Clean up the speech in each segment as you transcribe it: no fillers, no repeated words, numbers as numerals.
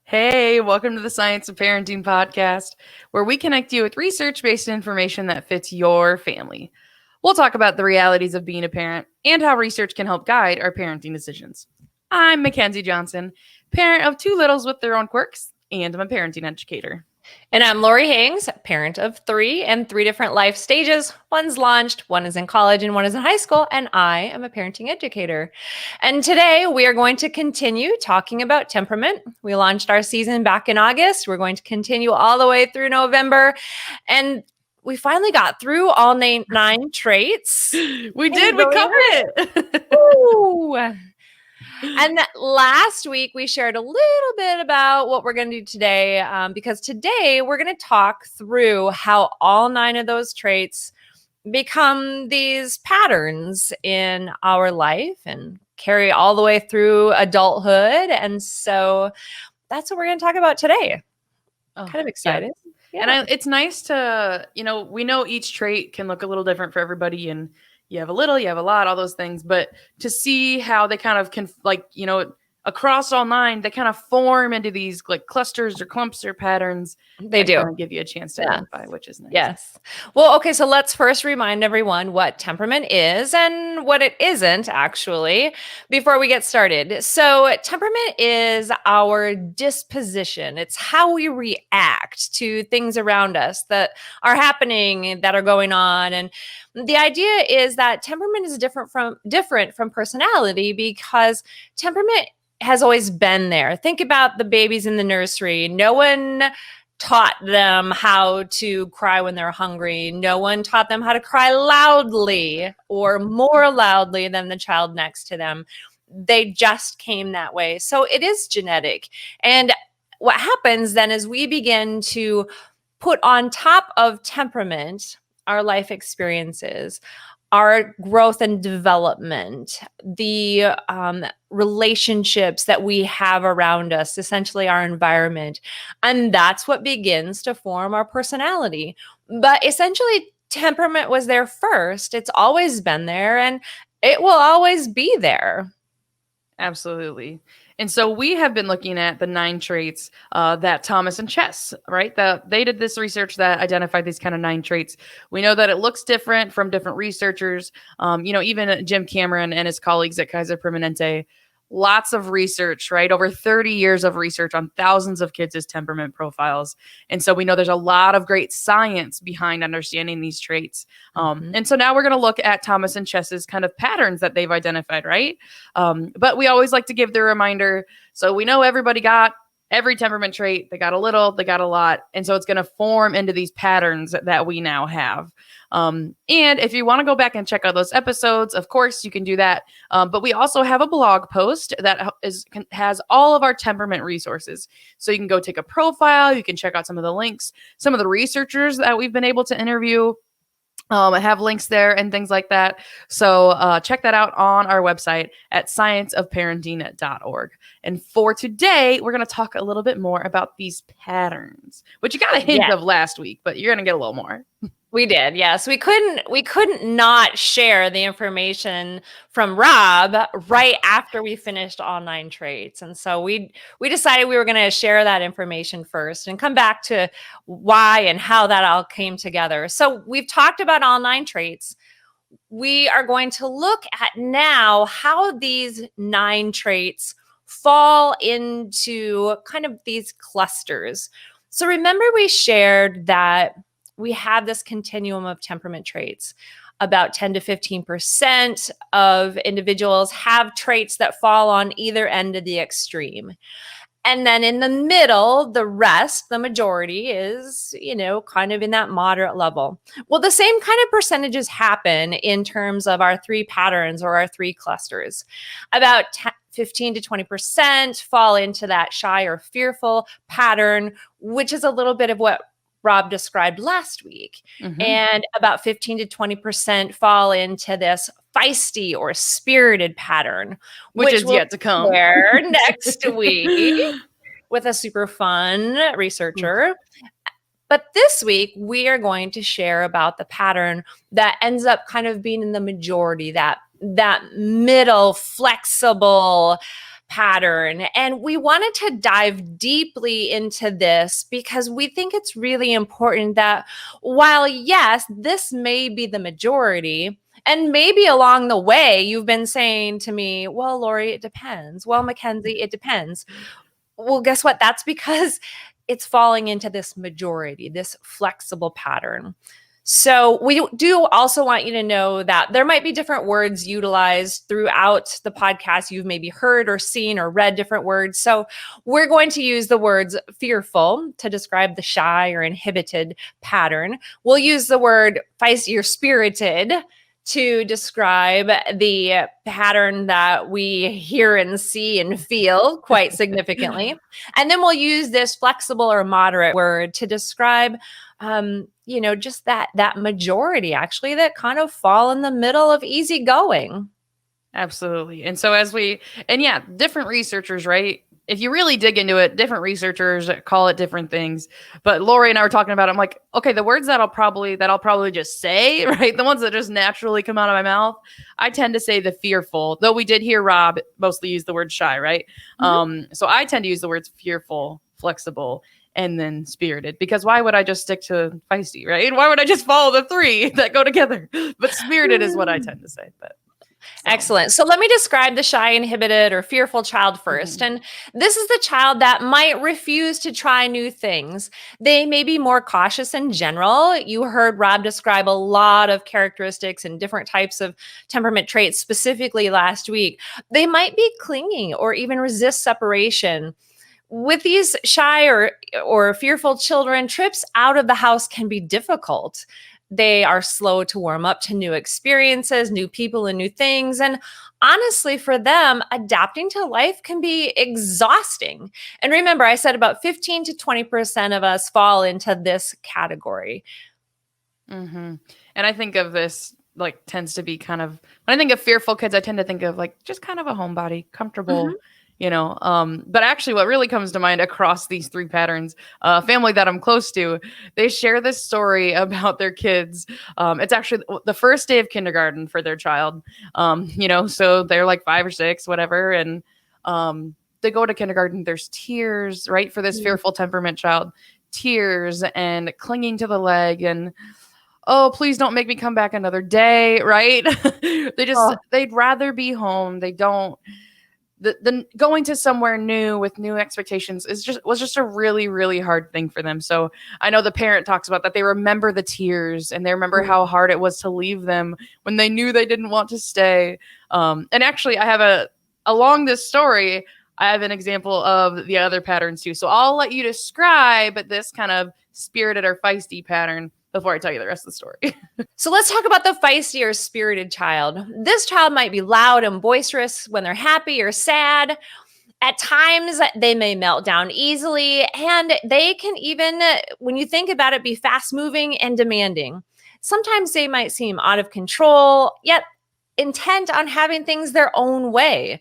Hey, welcome to the Science of Parenting podcast, where we connect you with research-based information that fits your family. We'll talk about the realities of being a parent and how research can help guide our parenting decisions. I'm Mackenzie Johnson, parent of two littles with their own quirks, and I'm a parenting educator. And I'm Lori Haynes, parent of three and three different life stages. One's launched, one is in college, and one is in high school, and I am a parenting educator. And today we are going to continue talking about temperament. We launched our season back in August. We're going to continue all the way through November. And we finally got through all nine traits. We did. We covered it. Ooh. And last week, we shared a little bit about what we're going to do today, because today we're going to talk through how all 9 of those traits become these patterns in our life and carry all the way through adulthood. And so that's what we're going to talk about today. Kind of excited. Yeah. And it's nice to, we know each trait can look a little different for everybody, and you have a little, you have a lot, all those things. But to see how they kind of can, across all 9, they kind of form into these like clusters or clumps or patterns. They do kind of give you a chance to identify, which is nice. Yes. Well, okay. So let's first remind everyone what temperament is and what it isn't, actually, before we get started. So temperament is our disposition. It's how we react to things around us that are happening, that are going on. And the idea is that temperament is different from personality, because temperament has always been there. Think about the babies in the nursery. No one taught them how to cry when they're hungry. No one taught them how to cry loudly or more loudly than the child next to them. They just came that way. So it is genetic. And what happens then is we begin to put on top of temperament our life experiences, our growth and development, the relationships that we have around us, essentially our environment. And that's what begins to form our personality. But essentially, temperament was there first. It's always been there, and it will always be there. Absolutely. And so we have been looking at the 9 traits that Thomas and Chess, right? They did this research that identified these kind of 9 traits. We know that it looks different from different researchers. Even Jim Cameron and his colleagues at Kaiser Permanente, lots of research, right? Over 30 years of research on thousands of kids' temperament profiles. And so we know there's a lot of great science behind understanding these traits. And so now we're going to look at Thomas and Chess's kind of patterns that they've identified, right? But we always like to give the reminder. So we know everybody got every temperament trait. They got a little, they got a lot. And so it's going to form into these patterns that we now have. And if you want to go back and check out those episodes, of course you can do that. But we also have a blog post that has all of our temperament resources. So you can go take a profile. You can check out some of the links, some of the researchers that we've been able to interview. I have links there and things like that. So check that out on our website at scienceofparenting.org. And for today, we're going to talk a little bit more about these patterns, which you got a hint of last week, but you're going to get a little more. We did, yes. We couldn't not share the information from Rob right after we finished all 9 traits. And so we decided we were going to share that information first and come back to why and how that all came together. So we've talked about all 9 traits. We are going to look at now how these 9 traits fall into kind of these clusters. So remember we shared that we have this continuum of temperament traits. About 10 to 15% of individuals have traits that fall on either end of the extreme. And then in the middle, the rest, the majority is, kind of in that moderate level. Well, the same kind of percentages happen in terms of our 3 patterns or our 3 clusters. About 15 to 20% fall into that shy or fearful pattern, which is a little bit of what Rob described last week. Mm-hmm. And about 15 to 20% fall into this feisty or spirited pattern, which is yet to come next week with a super fun researcher. But this week, we are going to share about the pattern that ends up kind of being in the majority, that middle flexible pattern. And we wanted to dive deeply into this because we think it's really important that while, yes, this may be the majority, and maybe along the way, you've been saying to me, well, Lori, it depends. Well, Mackenzie, it depends. Well, guess what? That's because it's falling into this majority, this flexible pattern. So we do also want you to know that there might be different words utilized throughout the podcast. You've maybe heard or seen or read different words. So we're going to use the words fearful to describe the shy or inhibited pattern. We'll use the word feisty or spirited to describe the pattern that we hear and see and feel quite significantly. And then we'll use this flexible or moderate word to describe just that majority actually that kind of fall in the middle of easygoing. Absolutely. And so different researchers, right? If you really dig into it, different researchers call it different things. But Lori and I were talking about it. I'm like, okay, the words that I'll probably just say, right? The ones that just naturally come out of my mouth, I tend to say the fearful, though we did hear Rob mostly use the word shy, right? Mm-hmm. So I tend to use the words fearful, flexible, and then spirited, because why would I just stick to feisty, right? Why would I just follow the three that go together? But spirited is what I tend to say. But Excellent. So let me describe the shy, inhibited, or fearful child first. And this is the child that might refuse to try new things. They may be more cautious in general. You heard Rob describe a lot of characteristics and different types of temperament traits specifically last week. They might be clingy or even resist separation. With these shy or fearful children, trips out of the house can be difficult. They are slow to warm up to new experiences, new people, and new things. And honestly, for them, adapting to life can be exhausting. And remember, I said about 15 to 20% of us fall into this category. Mm-hmm. And I think of this tends to be kind of, when I think of fearful kids, I tend to think of just kind of a homebody, comfortable. But actually what really comes to mind across these three patterns, a family that I'm close to, they share this story about their kids. It's actually the first day of kindergarten for their child. So they're like 5 or 6, whatever. And they go to kindergarten, there's tears, right? For this fearful temperament child, tears and clinging to the leg and, oh, please don't make me come back another day, right? They'd rather be home. They don't. The going to somewhere new with new expectations was just a really, really hard thing for them. So I know the parent talks about that. They remember the tears and they remember how hard it was to leave them when they knew they didn't want to stay. And actually, I have along this story, I have an example of the other patterns too. So I'll let you describe this kind of spirited or feisty pattern before I tell you the rest of the story. So let's talk about the feisty or spirited child. This child might be loud and boisterous when they're happy or sad. At times, they may melt down easily, and they can even, when you think about it, be fast moving and demanding. Sometimes they might seem out of control, yet intent on having things their own way.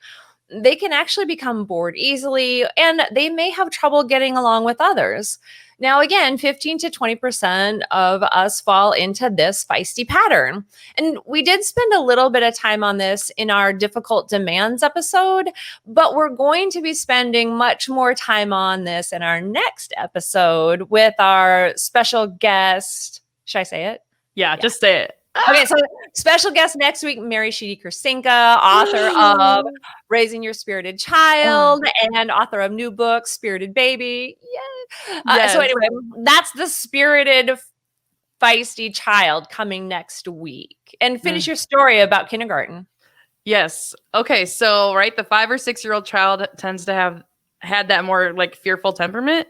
They can actually become bored easily, and they may have trouble getting along with others. Now, again, 15 to 20% of us fall into this feisty pattern. And we did spend a little bit of time on this in our difficult demands episode, but we're going to be spending much more time on this in our next episode with our special guest. Should I say it? Yeah. Just say it. Okay, so special guest next week, Mary Shidi Kursinka, author of Raising Your Spirited Child and author of new book, Spirited Baby. Yeah. Yes. So anyway, that's the spirited, feisty child coming next week. And finish your story about kindergarten. Yes. Okay, so the 5 or 6-year-old child tends to have had that more fearful temperament.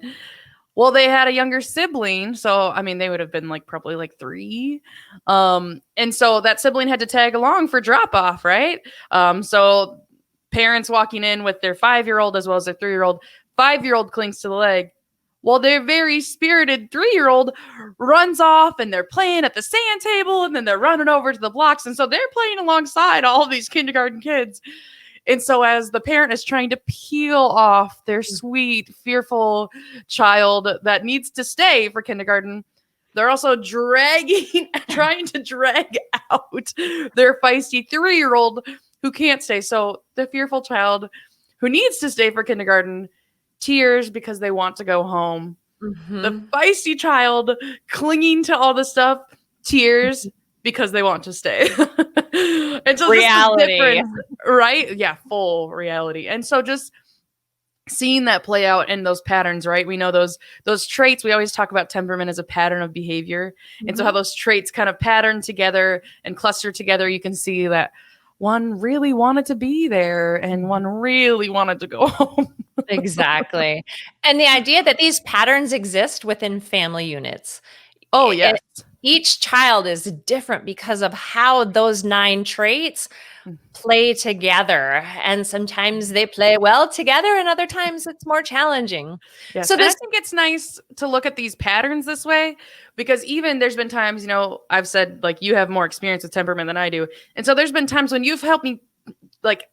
Well, they had a younger sibling, so I mean, they would have been probably 3, and so that sibling had to tag along for drop off, right? So parents walking in with their 5-year-old as well as their 3-year-old. 5-year-old clings to the leg, while their very spirited 3-year-old runs off, and they're playing at the sand table, and then they're running over to the blocks, and so they're playing alongside all of these kindergarten kids. And so, as the parent is trying to peel off their sweet, fearful child that needs to stay for kindergarten, they're also trying to drag out their feisty 3-year-old who can't stay. So, the fearful child who needs to stay for kindergarten, tears because they want to go home. The Mhm. feisty child clinging to all the stuff, tears because they want to stay. And so just the Reality. difference, right? Yeah, full reality. And so just seeing that play out in those patterns, right? We know those traits. We always talk about temperament as a pattern of behavior. And so how Mhm. those traits kind of pattern together and cluster together, you can see that one really wanted to be there and one really wanted to go home. Exactly. And the idea that these patterns exist within family units. Oh, And yes. each child is different because of how those 9 traits play together. And sometimes they play well together, and other times it's more challenging. Yes. So And I this think it's nice to look at these patterns this way because even there's been times, I've said like you have more experience with temperament than I do. And so there's been times when you've helped me, like,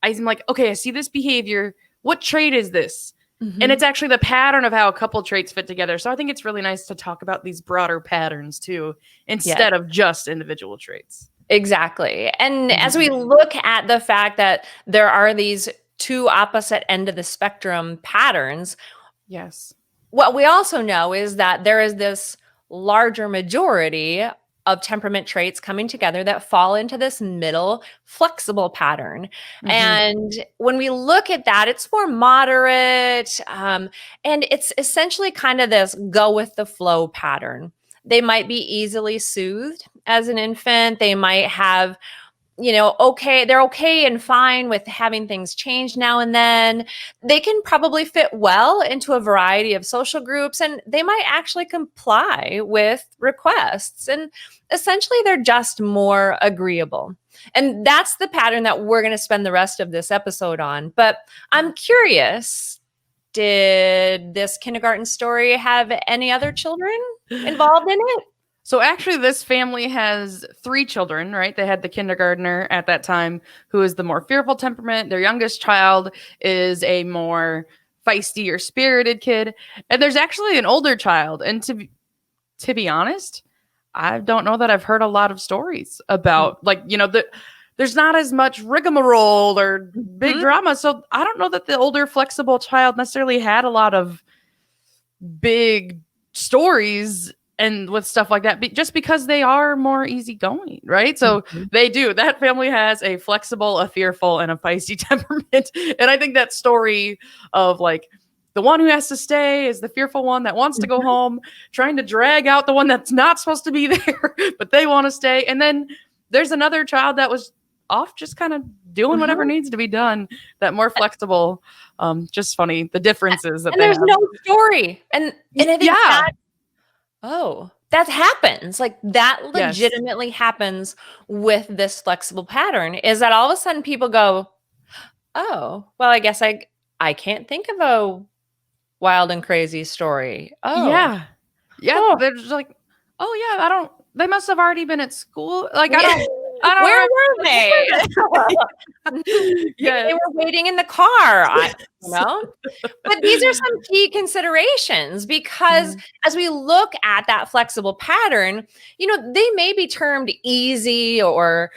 I'm like, okay, I see this behavior. What trait is this? And it's Mhm. actually the pattern of how a couple traits fit together. So I think it's really nice to talk about these broader patterns too, Yes. instead of just individual traits. Exactly. And as we Mhm. look at the fact that there are these 2 opposite end of the spectrum patterns, Yes. what we also know is that there is this larger majority of temperament traits coming together that fall into this middle flexible pattern. Hmm. And when we look at that, it's more moderate, and it's essentially kind of this go with the flow pattern. They might be easily soothed as an infant. They might have, they're okay and fine with having things change now and then. They can probably fit well into a variety of social groups, and they might actually comply with requests. And essentially, they're just more agreeable. And that's the pattern that we're going to spend the rest of this episode on. But I'm curious, did this kindergarten story have any other children involved in it? So actually, this family has 3 children, right? They had the kindergartner at that time, who is the more fearful temperament. Their youngest child is a more feisty or spirited kid, and there's actually an older child. And to be honest, I don't know that I've heard a lot of stories about like there's not as much rigmarole or big Mhm. drama. So I don't know that the older flexible child necessarily had a lot of big stories and with stuff like that just because they are more easygoing, right? So Mhm. that family has a flexible, a fearful, and a feisty temperament. And I think that story of like the one who has to stay is the fearful one that wants to go Mhm. home, trying to drag out the one that's not supposed to be there, but they want to stay. And then there's another child that was off just kind of doing whatever Mhm. needs to be done, that more flexible. Just funny the differences that And they there's have. no story. And I think Yeah. that happens. Like, that Yes. legitimately happens with this flexible pattern, is that all of a sudden people go, "Oh, well, I guess I can't think of a wild and crazy story. Oh, Yeah. Yeah, oh, they're just like, "Oh, yeah, I don't they must have already been at school." Like, yeah. I don't Where remember, were like, they? where Maybe Yes. they were waiting in the car. You know? But these are some key considerations, because Mhm, as we look at that flexible pattern, they may be termed easy or,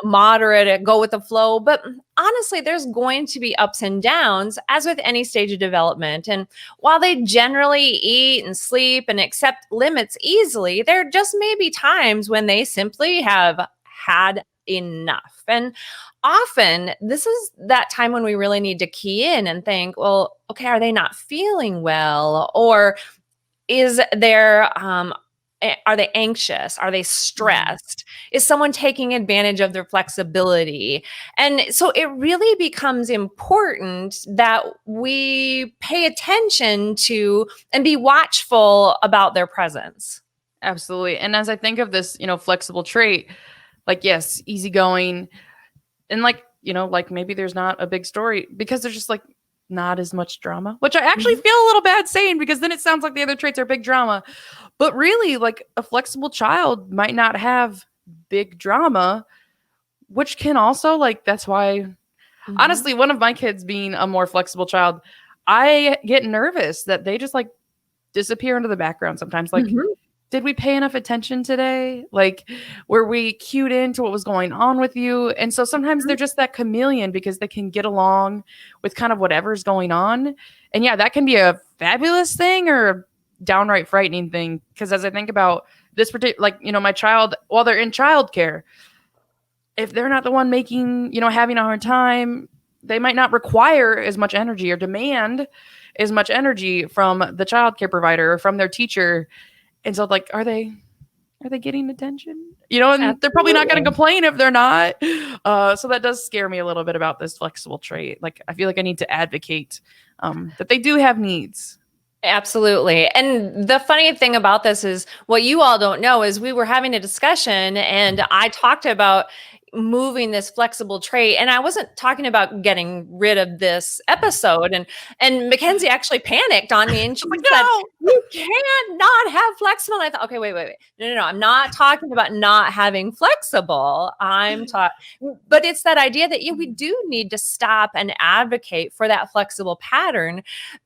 moderate, go with the flow. But honestly, there's going to be ups and downs, as with any stage of development. And while they generally eat and sleep and accept limits easily, there just may be times when they simply have had enough. And often this is that time when we really need to key in and think, well, okay, are they not feeling well? Or is there, are they anxious? Are they mhm. stressed? Is someone taking advantage of their flexibility? And so it really becomes important that we pay attention to and be watchful about their presence. Absolutely, and as I think of this, flexible trait, like, yes, easygoing, and, like, like, maybe there's not a big story because there's just, like, not as much drama, which I actually Mhm. feel a little bad saying because then it sounds like the other traits are big drama. But really, like, a flexible child might not have big drama which can also like, that's why Mhm. honestly, one of my kids being a more flexible child, I get nervous that they just like disappear into the background sometimes. Like, Mhm. did we pay enough attention today? Like, were we cued into what was going on with you? And so sometimes they're just that chameleon because they can get along with kind of whatever's going on. And yeah, that can be a fabulous thing or a downright frightening thing. Because as I think about this particular, like, my child, while they're in childcare, if they're not the one making, having a hard time, they might not require as much energy or demand as much energy from the childcare provider or from their teacher. And so like, are they getting attention? And they're probably not going to Absolutely. complain if they're not. So that does scare me a little bit about this flexible trait. Like, I feel like I need to advocate that they do have needs. Absolutely. And the funny thing about this is what you all don't know is we were having a discussion and I talked about moving this flexible trait and I wasn't talking about getting rid of this episode and Mackenzie actually panicked on me and she I'm like, said, no. "You can't not have flexible." And I thought, "Okay, wait. No. I'm not talking about not having flexible. I'm talking but it's that idea that we do need to stop and advocate for that flexible pattern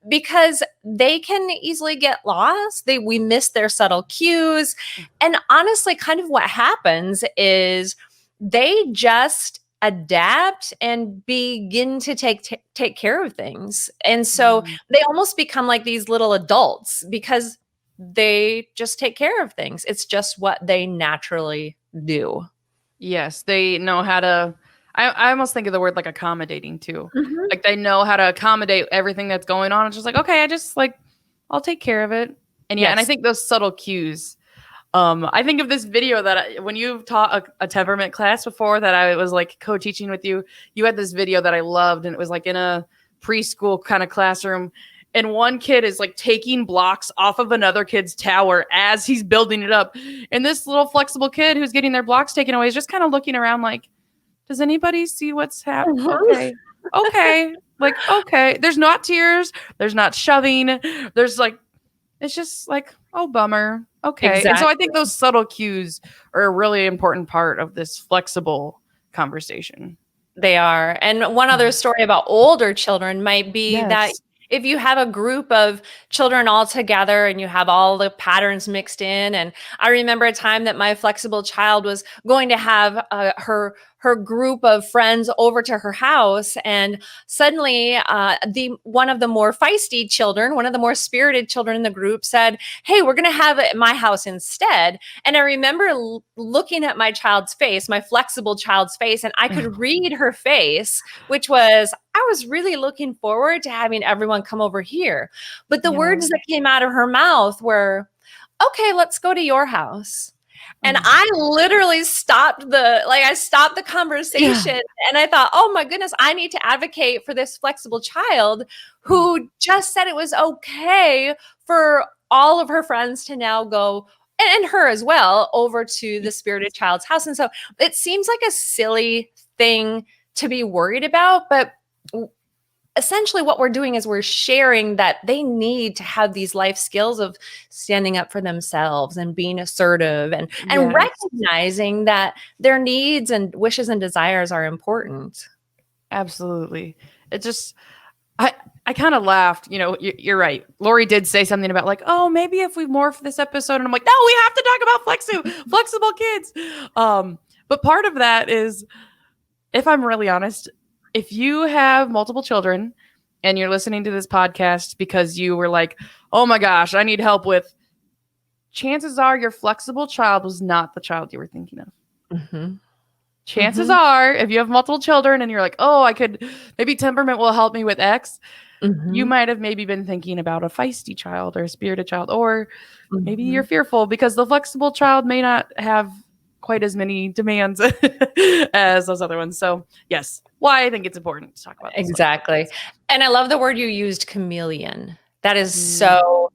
because they can easily get lost. We miss their subtle cues. And honestly, kind of what happens is they just adapt and begin to take care of things. And so Mm. they almost become like these little adults because they just take care of things. It's just what they naturally do. Yes, they know how to. I almost think of the word like accommodating too. Mhm. Like they know how to accommodate everything that's going on. It's just like, okay, I just like, I'll take care of it. And yeah, and I Yes. think those subtle cues. I think of this video that when you've taught a temperament class before that I was like co-teaching with you, you had this video that I loved, and it was like in a preschool kind of classroom, and one kid is like taking blocks off of another kid's tower as he's building it up, and this little flexible kid who's getting their blocks taken away is just kind of looking around like, does anybody see what's happening? Mhm. Okay, like okay. There's not tears. There's not shoving. There's like it's just like, oh, bummer. Okay. And so I Exactly. think those subtle cues are a really important part of this flexible conversation. They are. And one other story about older children might be that Yes. if you have a group of children all together and you have all the patterns mixed in, and I remember a time that my flexible child was going to have her group of friends over to her house, and suddenly the one of the more feisty children, one of the more spirited children in the group, said, "Hey, we're going to have it at my house instead." And I remember looking at my child's face, my flexible child's face, and I could read her face, which was, I was really looking forward to having everyone come over here. But the Yeah. words that came out of her mouth were, "Okay, let's go to your house." And Mm. I literally I stopped the Yeah. conversation and I thought, "Oh my goodness, I need to advocate for this flexible child Mm. who just said it was okay for all of her friends to now go and her as well over to the spirited child's house." And so it seems like a silly thing to be worried about, but essentially what we're doing is we're sharing that they need to have these life skills of standing up for themselves and being assertive and Yes. recognizing that their needs and wishes and desires are important. Absolutely. It just, I kind of laughed. You're right. Lori did say something about like, oh, maybe if we morph this episode, and I'm like, no, we have to talk about flexible kids. But part of that is, if I'm really honest, if you have multiple children and you're listening to this podcast because you were like, oh my gosh, I need help with, chances are your flexible child was not the child you were thinking of. Mhm. Chances Mhm. are, if you have multiple children and you're like, oh, maybe temperament will help me with X, you Mhm. might have maybe been thinking about a feisty child or a spirited child, or maybe you're Mhm. fearful because the flexible child may not have quite as many demands as those other ones. So, yes, why I think it's important to talk about these flexible Exactly. kids. And I love the word you used, chameleon. That is Mm, so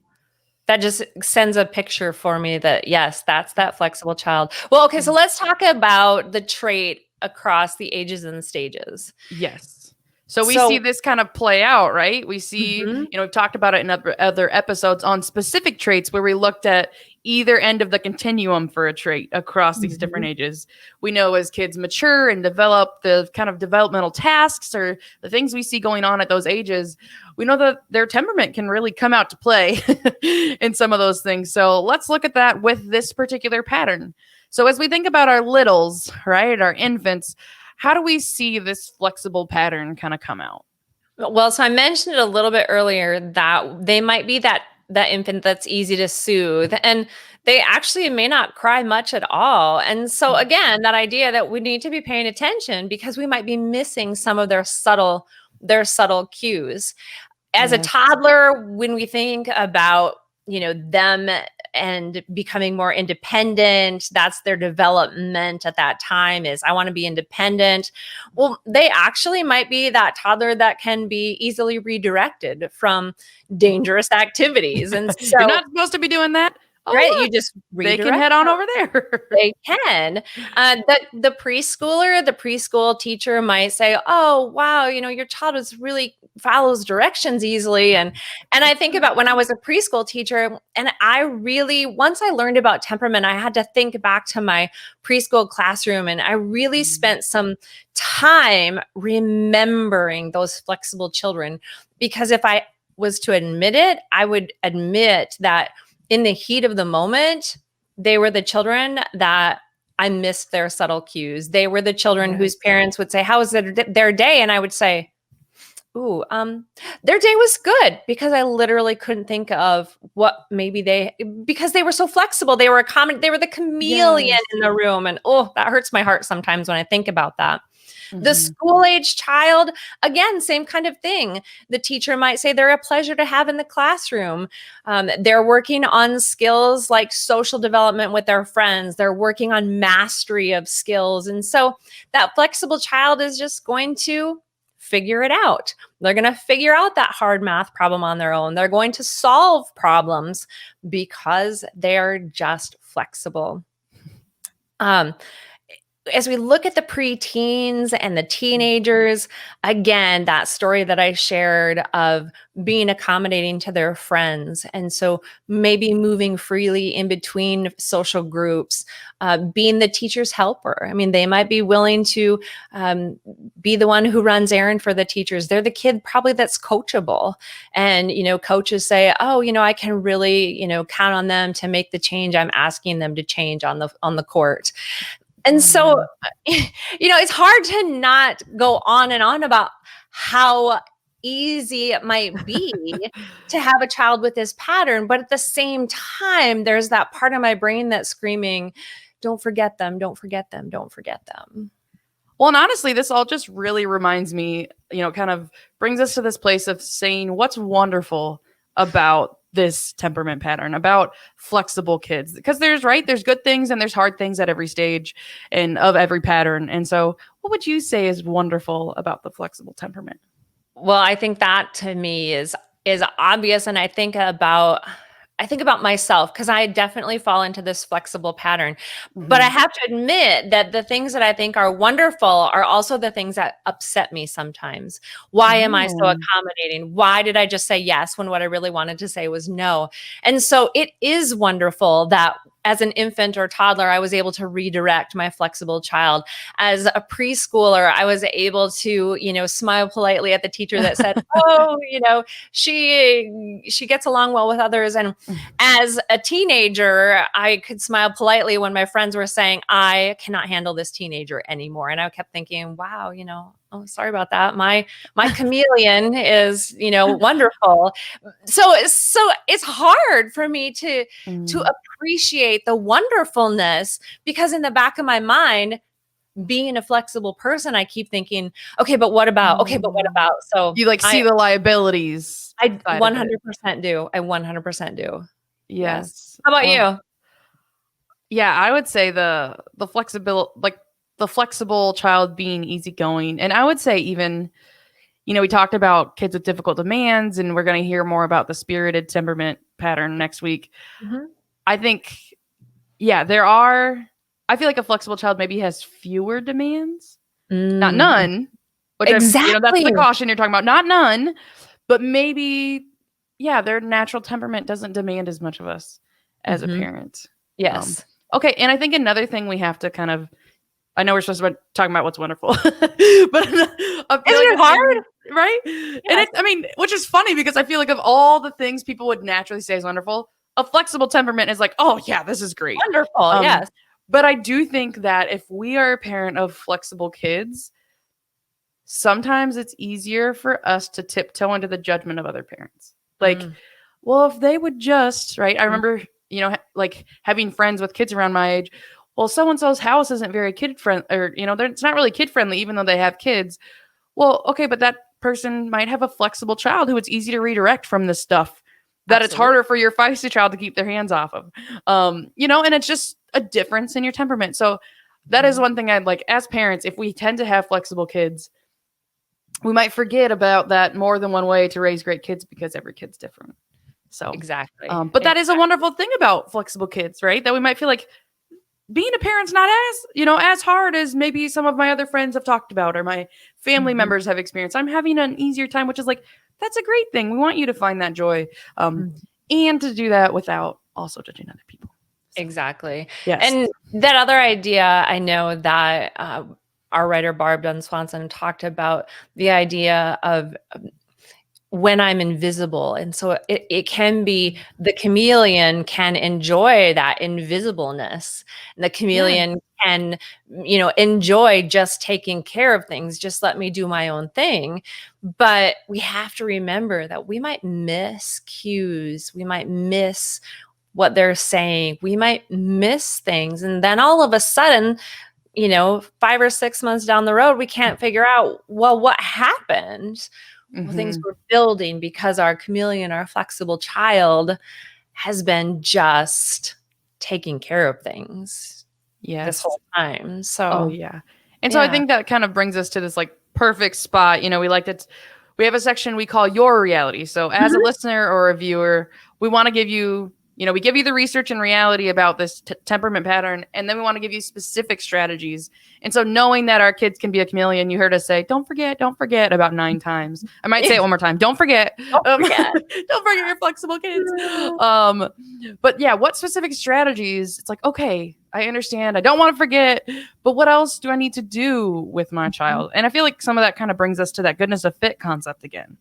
that just sends a picture for me that yes, that's that flexible child. Well, okay, so mm, let's talk about the trait across the ages and stages. yes. So we see So, this kind of play out, right? We see, mhm, we've talked about it in other episodes on specific traits where we looked at either end of the continuum for a trait across these different Mhm. ages. We know as kids mature and develop the kind of developmental tasks or the things we see going on at those ages, we know that their temperament can really come out to play in some of those things. So let's look at that with this particular pattern. So as we think about our littles, right, our infants, how do we see this flexible pattern kind of come out? Well, so I mentioned it a little bit earlier that they might be that infant that's easy to soothe, and they actually may not cry much at all. And so again, that idea that we need to be paying attention because we might be missing some of their subtle cues. As a Yes. toddler, when we think about, them and becoming more independent, that's their development at that time is I want to be independent. Well, they actually might be that toddler that can be easily redirected from dangerous activities. And You're so, not supposed to be doing that. right, Oh, you look, just they can redirect. head on over there. They can. The preschool teacher might say, "Oh, wow, your child is really follows directions easily." And I think about when I was a preschool teacher, and I really once I learned about temperament, I had to think back to my preschool classroom, and I really spent some time remembering those flexible children because if I was to admit it, I would admit that in the heat of the moment, they were the children that I missed their subtle cues. They were the children whose Yes. parents would say, "How was their day?" And I would say, "Ooh, their day was good," because I literally couldn't think of what maybe because they were so flexible. They were the chameleon Yes. in the room. And oh, that hurts my heart sometimes when I think about that. The Mhm. school age child, again, same kind of thing. The teacher might say they're a pleasure to have in the classroom. They're working on skills like social development with their friends. They're working on mastery of skills. And so that flexible child is just going to figure it out. They're going to figure out that hard math problem on their own. They're going to solve problems because they're just flexible. Um, as we look at the preteens and the teenagers, again, that story that I shared of being accommodating to their friends. And so maybe moving freely in between social groups, being the teacher's helper. I mean, they might be willing to be the one who runs errand for the teachers. They're the kid probably that's coachable. And, coaches say, oh, I can really, count on them to make the change I'm asking them to change on the court. And Oh, so, yeah. it's hard to not go on and on about how easy it might be to have a child with this pattern. But at the same time, there's that part of my brain that's screaming, don't forget them, don't forget them, don't forget them. Well, and honestly, this all just really reminds me, kind of brings us to this place of saying what's wonderful about this temperament pattern, about flexible kids. Because there's good things and there's hard things at every stage and of every pattern. And so, what would you say is wonderful about the flexible temperament? Well, I think that to me is obvious, and I think about myself because I definitely fall into this flexible pattern. But I Mhm. have to admit that the things that I think are wonderful are also the things that upset me sometimes. Why am I so Oh. accommodating? Why did I just say yes when what I really wanted to say was no? And so it is wonderful that as an infant or toddler, I was able to redirect my flexible child. As a preschooler, I was able to, smile politely at the teacher that said, "Oh, she gets along well with others." And as a teenager, I could smile politely when my friends were saying, "I cannot handle this teenager anymore." And I kept thinking, "Wow, oh, sorry about that. My chameleon is, wonderful." So it's hard for me to Mm. appreciate the wonderfulness because in the back of my mind, being a flexible person, I keep thinking, "Okay, but what about? Okay, but what Oh. about?" So You like I see the liabilities I side of it. 100% do. I 100% do. Yes. Yes. How about Oh. you? Yeah, I would say the flexible like the flexible child being easygoing. And I would say even, we talked about kids with difficult demands and we're going to hear more about the spirited temperament pattern next week. Mhm. I think I feel like a flexible child maybe has fewer demands. Not Mm, none, which that's exactly. the caution you're talking about. Not none, but maybe their natural temperament doesn't demand as much of us as a parent. Um, Yes. okay, and I think another thing we have to kind of, I know we're supposed to be talking about what's wonderful, but I feel Is like it a thing, hard? right? And Yes. it, I mean, which is funny because I feel like of all the things people would naturally say is wonderful, a flexible temperament is like, oh yeah, this is great. Wonderful. Um, Yes. but I do think that if we are a parent of flexible kids, sometimes it's easier for us to tiptoe into the judgment of other parents. Like, Mm. well, if they would just, right? I Mm. remember, like having friends with kids around my age. Well, so and so's house isn't very kid friendly, or, it's not really kid friendly, even though they have kids. Well, okay, but that person might have a flexible child who it's easy to redirect from this stuff that it's Absolutely. harder for your feisty child to keep their hands off of. And it's just a difference in your temperament. So that is one thing I'd like as parents, if we tend to have flexible kids, we might forget about that more than one way to raise great kids because every kid's different. So, Exactly. but that is a wonderful thing about flexible kids, right? That we might feel like being a parent's not as hard as maybe some of my other friends have talked about or my family Mhm. members have experienced. I'm having an easier time, which is like, that's a great thing. We want you to find that joy, Mhm. and to do that without also judging other people. So, Exactly. yes. And that other idea, I know that our writer Barb Dunn Swanson talked about the idea of when I'm invisible. And so it can be the chameleon can enjoy that invisibleness. And the Yeah. chameleon can, enjoy just taking care of things, just let me do my own thing. But we have to remember that we might miss cues, we might miss what they're saying, we might miss things. And then all of a sudden, 5 or 6 months down the road, we can't figure out, well, what happened? Well, things Mm-hmm. were building because our chameleon, our flexible child, has been just taking care of things this Yes. whole time. Oh So, yeah. And so I yeah. think that kind of brings us to this like perfect spot. We have a section we call your reality. So as a Mhm. listener or a viewer, we want to give you, we give you the research and reality about this temperament pattern, and then we want to give you specific strategies. And so knowing that our kids can be a chameleon, you heard us say, don't forget about 9 times. I might say Yeah, it one more time. Don't forget. don't forget. Don't forget your flexible kids. But yeah, what specific strategies? It's like, okay, I understand. I don't want to forget, but what else do I need to do with my child? And I feel like some of that kind of brings us to that goodness of fit concept again.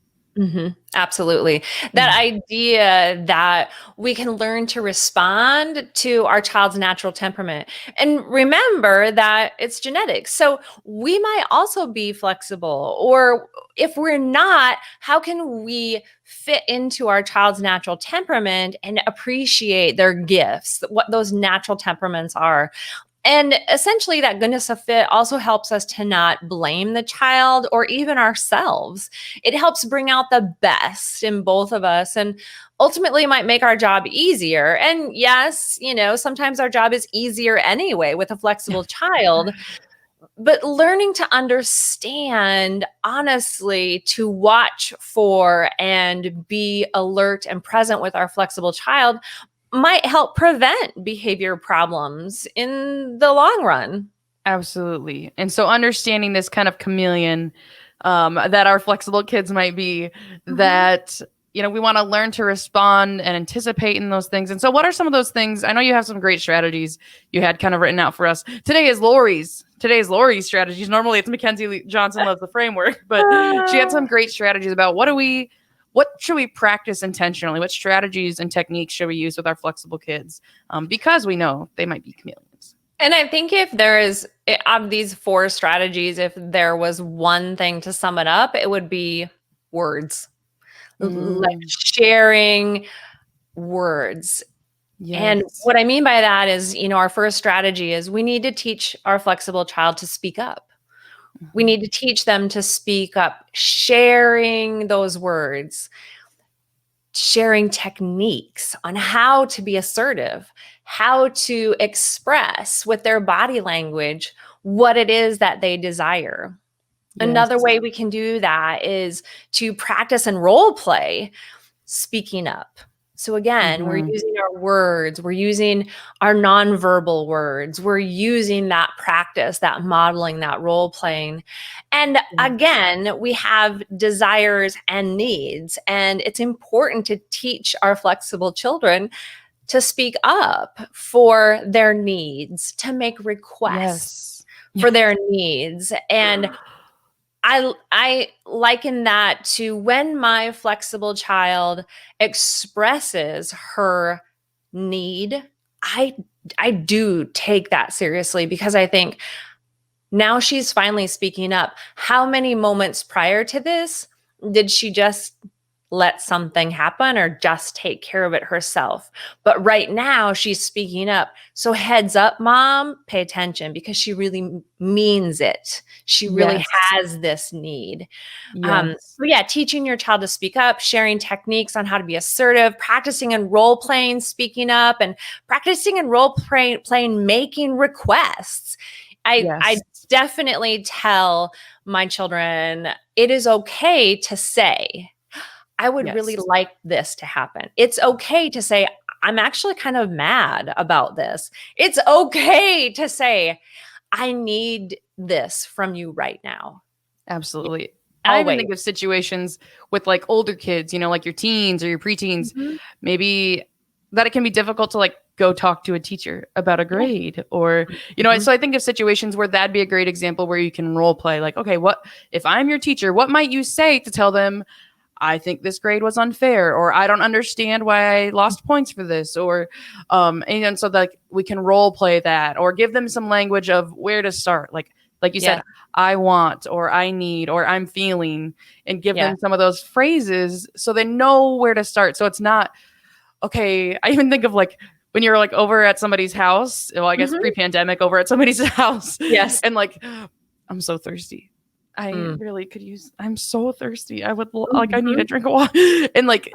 Absolutely. That idea that we can learn to respond to our child's natural temperament. And remember that it's genetics. So we might also be flexible, or if we're not, how can we fit into our child's natural temperament and appreciate their gifts, what those natural temperaments are? And essentially, that goodness of fit also helps us to not blame the child or even ourselves. It helps bring out the best in both of us and ultimately might make our job easier. And yes, sometimes our job is easier anyway with a flexible child, but learning to understand, honestly, to watch for and be alert and present with our flexible child might help prevent behavior problems in the long run. Absolutely. And so understanding this kind of chameleon, that our flexible kids might be, that, we want to learn to respond and anticipate in those things. And so what are some of those things? I know you have some great strategies you had kind of written out for us. Today's Lori's strategies. Normally it's Mackenzie Johnson loves the framework, but she had some great strategies about what should we practice intentionally? What strategies and techniques should we use with our flexible kids? Because we know they might be chameleons. And I think if there is, of these 4 strategies, if there was one thing to sum it up, it would be words, like sharing words. And Yes. what I mean by that is, our first strategy is we need to teach our flexible child to speak up. We need to teach them to speak up, sharing those words, sharing techniques on how to be assertive, how to express with their body language what it is that they desire. Another Yes. way we can do that is to practice and role play speaking up. So again, we're using our words, we're using our nonverbal words, we're using that practice, that modeling, that role playing. And again, we have desires and needs, and it's important to teach our flexible children to speak up for their needs, to make requests Yes. for their needs. And I liken that to when my flexible child expresses her need. I I do take that seriously because I think now she's finally speaking up. How many moments prior to this did she just let something happen or just take care of it herself? But right now she's speaking up. So heads up, mom, pay attention because she really means it. She really Yes. has this need. Yes. So yeah, teaching your child to speak up, sharing techniques on how to be assertive, practicing and role playing, speaking up, and practicing and playing, making requests. I Yes. definitely tell my children it is okay to say, I would really Yes. like this to happen. It's okay to say, I'm actually kind of mad about this. It's okay to say, I need this from you right now. Absolutely. And I even Always. think of situations with like older kids, like your teens or your preteens, Mhm. maybe that it can be difficult to like go talk to a teacher about a Yeah. grade or, Mhm. so I think of situations where that'd be a great example where you can role play like, okay, what if I'm your teacher, what might you say to tell them I think this grade was unfair or I don't understand why I lost points for this or and so that we can role play that or give them some language of where to start like you Yeah. said I want or I need or I'm feeling and give Yeah. them some of those phrases so they know where to start so it's not okay. I even think of like when you're like over at somebody's house, well I guess Mhm. pre-pandemic over at somebody's house Yes. and like I'm so thirsty. I Mm. really could use. I'm so thirsty. I would like. I need Mhm. a drink of water, and like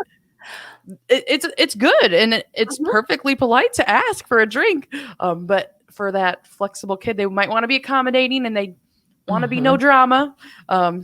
it's good, and it's Mhm. perfectly polite to ask for a drink. But for that flexible kid, they might want to be accommodating, and they want to be no Mhm. drama.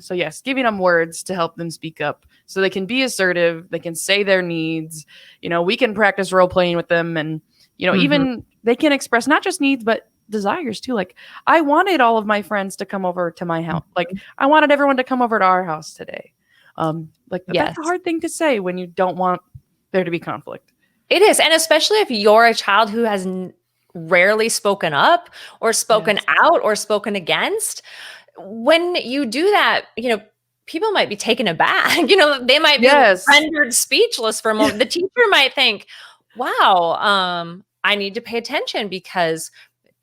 So yes, giving them words to help them speak up, so they can be assertive. They can say their needs. We can practice role playing with them, and Mhm. even they can express not just needs but desires too. Like I wanted all of my friends to come over to my house. Like I wanted everyone to come over to our house today. Like that's a Yes. hard thing to say when you don't want there to be conflict. It is, and especially if you're a child who has rarely spoken up or spoken Yes. out or spoken against, when you do that, people might be taken aback. They might be Yes. rendered speechless for a moment. The teacher might think, "Wow, I need to pay attention because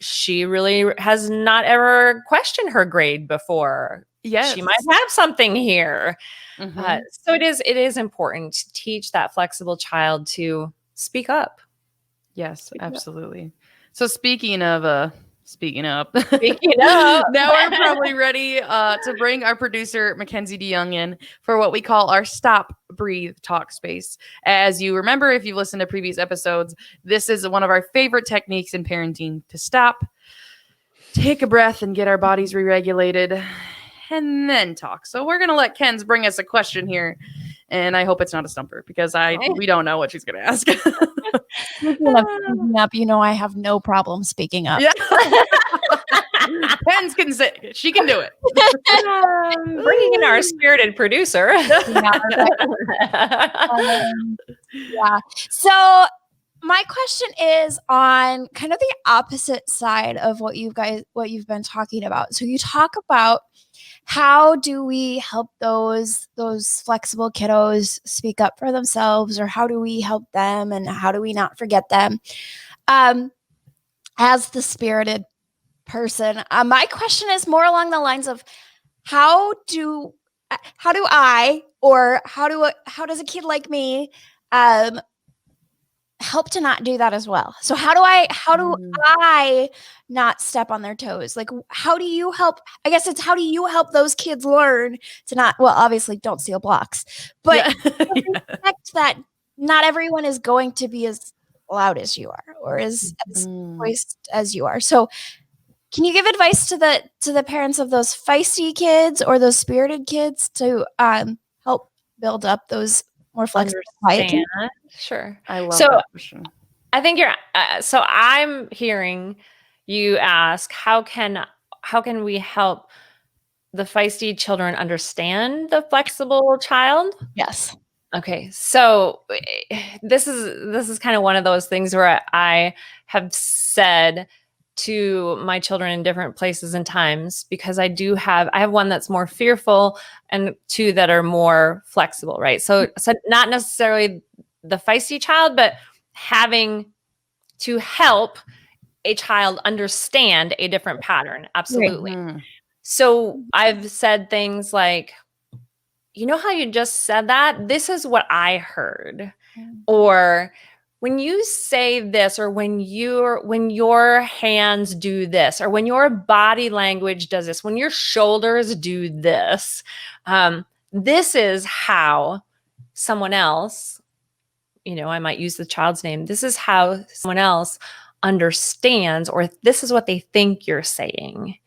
she really has not ever questioned her grade before. She might Yes. have something here." Hmm. So it is important to teach that flexible child to speak up. Yes, Speak up. absolutely. So speaking up, Speaking up. now we're probably ready to bring our producer Mackenzie DeYoung in for what we call our stop, breathe, talk space. As you remember, if you've listened to previous episodes, this is one of our favorite techniques in parenting to stop, take a breath, and get our bodies re-regulated, and then talk. So we're gonna let Ken's bring us a question here, and I hope it's not a stumper because we don't know what she's gonna ask. Speaking of speaking up, I have no problem speaking up. Yeah. Pens can say she can do it. Bringing in our spirited producer. Yeah, um, yeah. So my question is on kind of the opposite side of what you've been talking about. So you talk about how do we help those flexible kiddos speak up for themselves, or how do we help them, and how do we not forget them? Um, as the spirited person, my question is more along the lines of how do I, or how does a kid like me um help to not do that as well? So how do Mm, I not step on their toes? Like, how do you help? I guess it's how do you help those kids learn to not, well, obviously don't steal blocks, but yeah. Yeah. respect that not everyone is going to be as loud as you are, or as Mm, voiced as you are. So can you give advice to the parents of those feisty kids or those spirited kids to help build up those more flexible, quiet Understand. kids? Sure. I love So that question. I think so I'm hearing you ask, how can we help the feisty children understand the flexible child? Yes. Okay, so this is kind of one of those things where I have said to my children in different places and times, because I have one that's more fearful and two that are more flexible, right? So not necessarily the feisty child, but having to help a child understand a different pattern. Absolutely. Mhm. So I've said things like, you know how you just said that? This is what I heard. Or when you say this, or when your hands do this, or when your body language does this, when your shoulders do this, this is how someone else, I might use the child's name. This is how someone else understands, or this is what they think you're saying.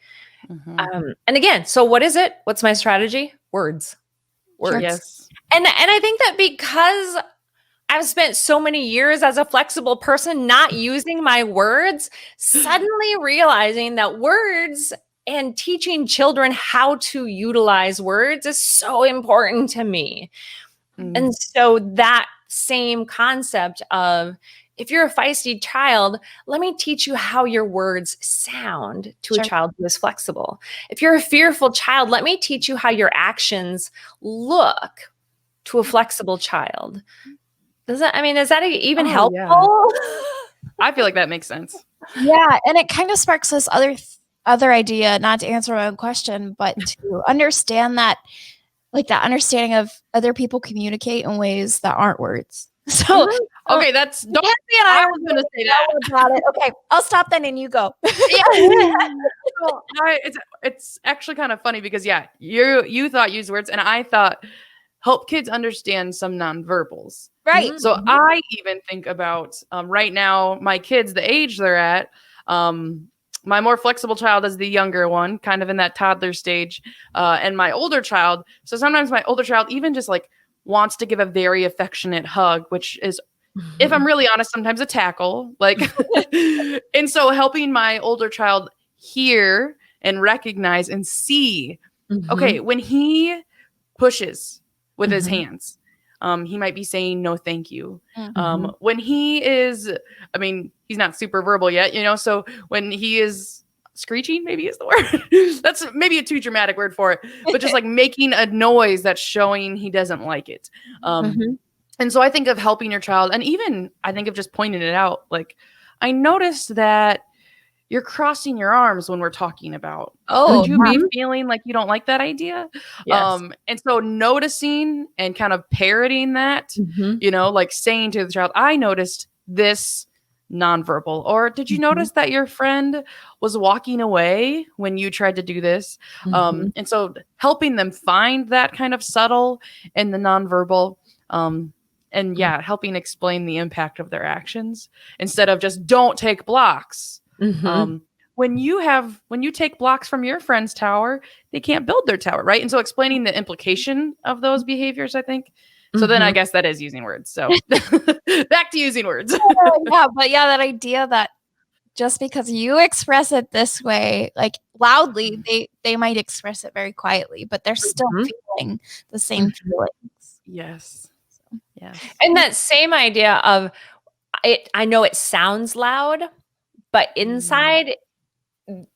Mhm. And again, so what is it? What's my strategy? Words. Yes. And I think that because I've spent so many years as a flexible person not using my words, suddenly realizing that words and teaching children how to utilize words is so important to me. Mm. And so that same concept of, if you're a feisty child, let me teach you how your words sound to a child who is flexible. If you're a fearful child, let me teach you how your actions look to a flexible child. Is that even helpful? Yeah. I feel like that makes sense. Yeah, and it kind of sparks this other idea, not to answer my own question, but to understand that, like, that understanding of other people communicate in ways that aren't words. So, Okay, that's Mackenzie and I was gonna say that. about it. Okay, I'll stop then and you go. Well, it's actually kind of funny because you thought use words and I thought help kids understand some nonverbals. Right. So I even think about right now my kids, the age they're at. My more flexible child is the younger one, kind of in that toddler stage, and my older child. So sometimes my older child even just like wants to give a very affectionate hug, which is, if I'm really honest, sometimes a tackle. Like, and so helping my older child hear and recognize and see, okay, when he pushes with his hands, he might be saying no thank you. When he is, he's not super verbal yet, so when he is screeching, maybe is the word. That's maybe a too dramatic word for it, but just like making a noise that's showing he doesn't like it. And so I think of helping your child, and even I think of just pointing it out. Like, I noticed that you're crossing your arms when we're talking about. Could you be feeling like you don't like that idea? Yes. And so noticing and kind of parroting that, like saying to the child, I noticed this nonverbal. Or did you notice that your friend was walking away when you tried to do this? And so helping them find that kind of subtle and the nonverbal. And helping explain the impact of their actions instead of just don't take blocks. When you take blocks from your friend's tower, they can't build their tower, right? And so explaining the implication of those behaviors, I think. So then I guess that is using words. So back to using words. That idea that just because you express it this way, like loudly, they might express it very quietly, but they're still feeling the same feelings. Yes. Yes. And that same idea of it, I know it sounds loud, but inside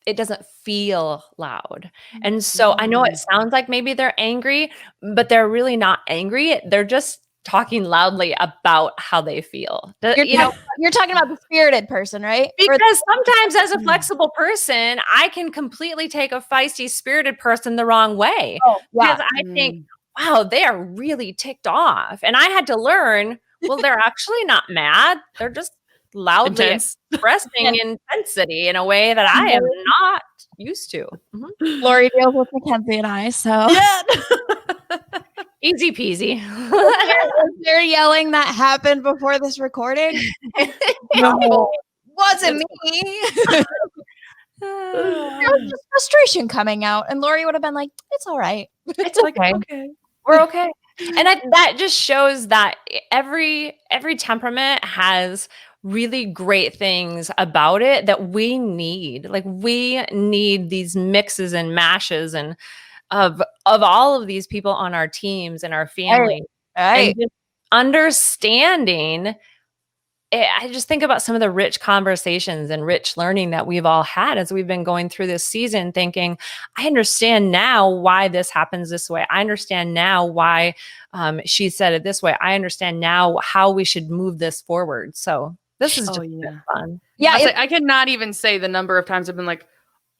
it doesn't feel loud. And so I know it sounds like maybe they're angry, but they're really not angry. They're just talking loudly about how they feel. You're talking about the spirited person, right? Because sometimes as a flexible person, I can completely take a feisty, spirited person the wrong way. Because I think, wow, they are really ticked off. And I had to learn, well, they're actually not mad. They're just loudly expressing intensity in a way that I am not used to. Lori deals with Mackenzie and I, so easy peasy. Was there yelling that happened before this recording? No, wasn't me. There was just frustration coming out, and Lori would have been like, "It's all right. It's okay. We're okay." And that just shows that every temperament has really great things about it that we need. Like, we need these mixes and mashes and of all of these people on our teams and our family. Right. And understanding, I just think about some of the rich conversations and rich learning that we've all had as we've been going through this season, thinking, I understand now why this happens this way. I understand now why she said it this way. I understand now how we should move this forward. So this is just fun. Yeah, I cannot even say the number of times I've been like,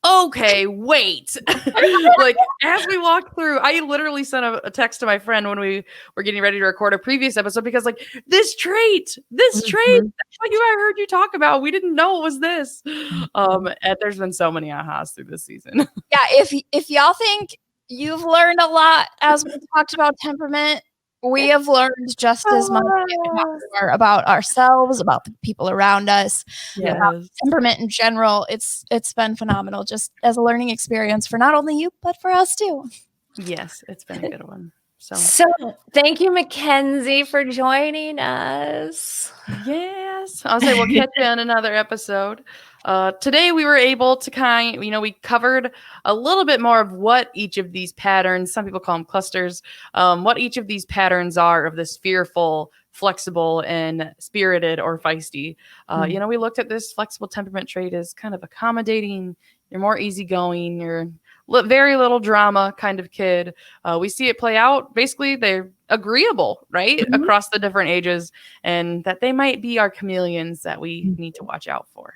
okay, wait. Like, as we walked through, I literally sent a text to my friend when we were getting ready to record a previous episode because, like, this trait, that's what I heard you talk about. We didn't know it was this. And there's been so many ahas through this season. Yeah, if y'all think you've learned a lot as we talked about temperament, we have learned just as much about ourselves, about the people around us, about temperament in general. It's been phenomenal, just as a learning experience for not only you, but for us too. Yes, it's been a good one. So thank you, Mackenzie, for joining us. Yes. I'll say we'll catch you on another episode. Today we were able to we covered a little bit more of what each of these patterns, some people call them clusters, what each of these patterns are of this fearful, flexible, and spirited or feisty. We looked at this flexible temperament trait as kind of accommodating. You're more easygoing. You're very little drama kind of kid. We see it play out. Basically, they're agreeable, right? Across the different ages, and that they might be our chameleons that we need to watch out for.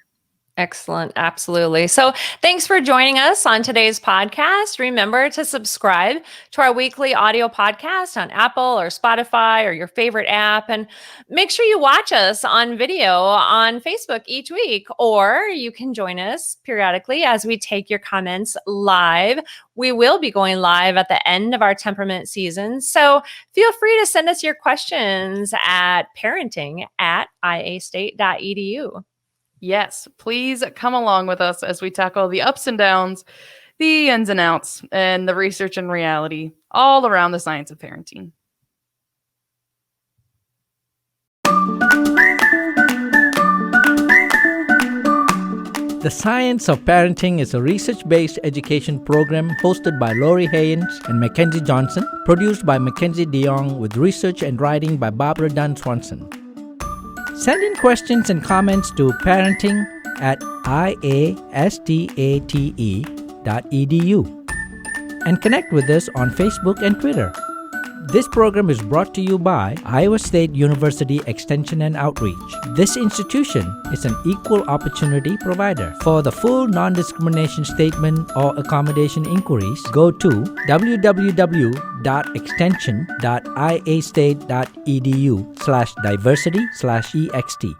Excellent. Absolutely. So thanks for joining us on today's podcast. Remember to subscribe to our weekly audio podcast on Apple or Spotify or your favorite app. And make sure you watch us on video on Facebook each week, or you can join us periodically as we take your comments live. We will be going live at the end of our temperament season. So feel free to send us your questions at parenting@iastate.edu. Yes, please come along with us as we tackle the ups and downs, the ins and outs, and the research and reality all around the science of parenting. The Science of Parenting is a research-based education program hosted by Lori Haynes and Mackenzie Johnson, produced by Mackenzie DeYoung with research and writing by Barbara Dunn Swanson. Send in questions and comments to parenting@iastate.edu and connect with us on Facebook and Twitter. This program is brought to you by Iowa State University Extension and Outreach. This institution is an equal opportunity provider. For the full non-discrimination statement or accommodation inquiries, go to www.extension.iastate.edu/diversity/ext.